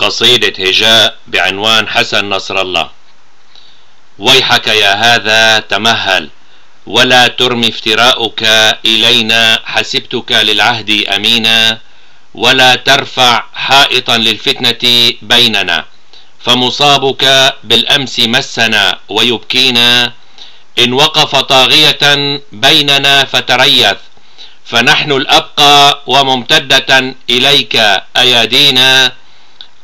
قصيدة هجاء بعنوان حسن نصر الله. ويحك يا هذا تمهل، ولا ترمي افتراؤك إلينا، حسبتك للعهد أمينا، ولا ترفع حائطا للفتنة بيننا، فمصابك بالأمس مسنا ويبكينا، إن وقف طاغية بيننا فتريث، فنحن الأبقى وممتدة إليك أيادينا،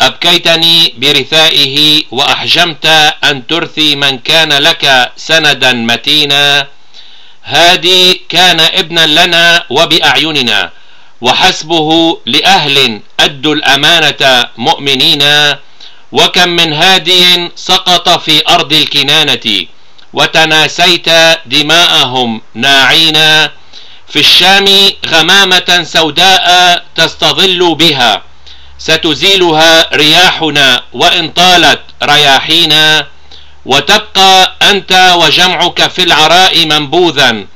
أبكيتني برثائه وأحجمت أن ترثي من كان لك سندا متينا، هادي كان ابنا لنا وبأعيننا، وحسبه لأهل أدوا الأمانة مؤمنين، وكم من هادي سقط في أرض الكنانة، وتناسيت دماءهم ناعين، في الشام غمامة سوداء تستظل بها، ستزيلها رياحنا وإن طالت رياحينا، وتبقى أنت وجمعك في العراء منبوذا،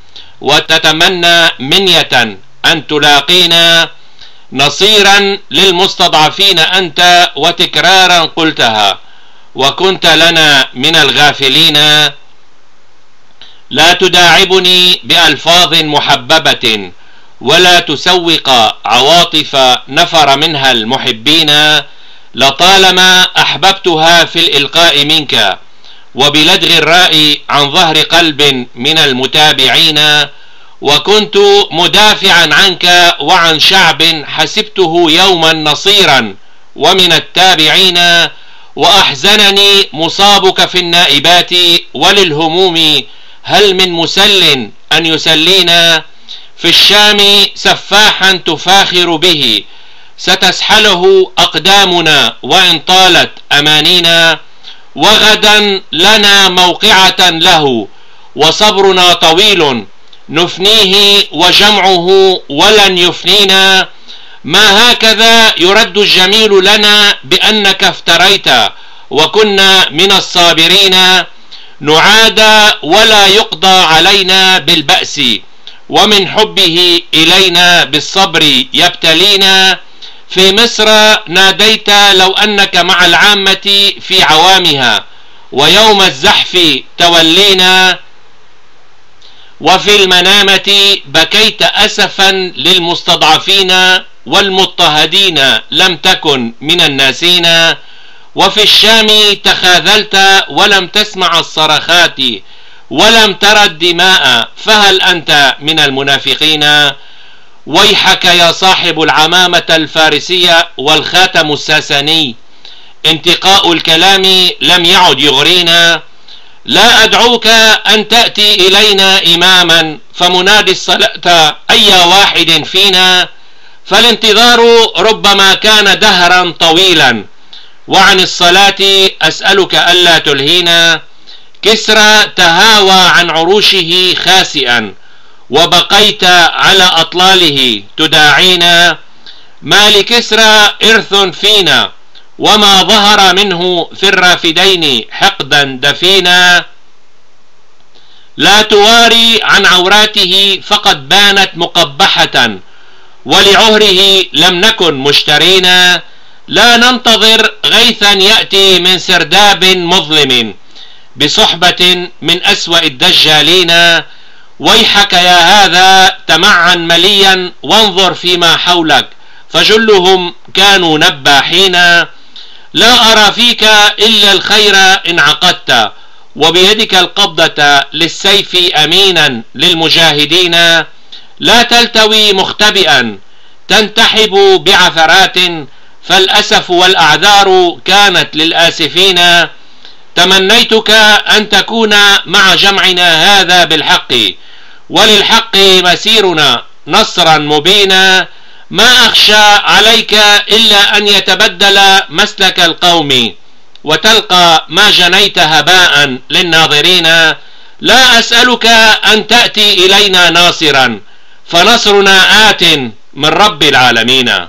وتتمنى منية أن تلاقينا، نصيرا للمستضعفين أنت وتكرارا قلتها، وكنت لنا من الغافلين، لا تداعبني بألفاظ محببة، ولا تسوق عواطف نفر منها المحبين، لطالما أحببتها في الإلقاء منك، وبلدغ الراء عن ظهر قلب من المتابعين، وكنت مدافعا عنك وعن شعب حسبته يوما نصيرا ومن التابعين، وأحزنني مصابك في النائبات وللهموم، هل من مسل أن يسلينا، في الشام سفاحا تفاخر به، ستسحله أقدامنا وإن طالت أمانينا، وغدا لنا موقعة له، وصبرنا طويل نفنيه وجمعه ولن يفنينا، ما هكذا يرد الجميل لنا بأنك افتريت، وكنا من الصابرين، نعادى ولا يقضى علينا بالبأس، ومن حبه إلينا بالصبر يبتلينا، في مصر ناديت لو أنك مع العامة في عوامها، ويوم الزحف تولينا، وفي المنامة بكيت أسفا للمستضعفين والمضطهدين، لم تكن من الناسين، وفي الشام تخاذلت ولم تسمع الصرخات، ولم ترى الدماء، فهل أنت من المنافقين؟ ويحك يا صاحب العمامة الفارسية والخاتم الساساني، انتقاء الكلام لم يعد يغرينا، لا أدعوك أن تأتي إلينا إماما، فمنادي الصلاة أي واحد فينا، فالانتظار ربما كان دهرا طويلا، وعن الصلاة أسألك ألا تلهينا، كسرى تهاوى عن عروشه خاسئا، وبقيت على أطلاله تداعينا، ما لكسرى إرث فينا، وما ظهر منه في الرافدين حقدا دفينا، لا تواري عن عوراته فقد بانت مقبحة، ولعهره لم نكن مشترينا، لا ننتظر غيثا يأتي من سرداب مظلم، بصحبة من أسوأ الدجالين، ويحك يا هذا تمعن مليا، وانظر فيما حولك، فجلهم كانوا نباحين، لا أرى فيك إلا الخير إن عقدت، وبيدك القبضة للسيف أمينا للمجاهدين، لا تلتوي مختبئا تنتحب بعثرات، فالأسف والأعذار كانت للآسفين، تمنيتك أن تكون مع جمعنا هذا بالحق، وللحق مسيرنا نصرا مبينا، ما أخشى عليك إلا أن يتبدل مسلك القوم، وتلقى ما جنيت هباء للناظرين، لا أسألك أن تأتي إلينا ناصرا، فنصرنا آت من رب العالمين.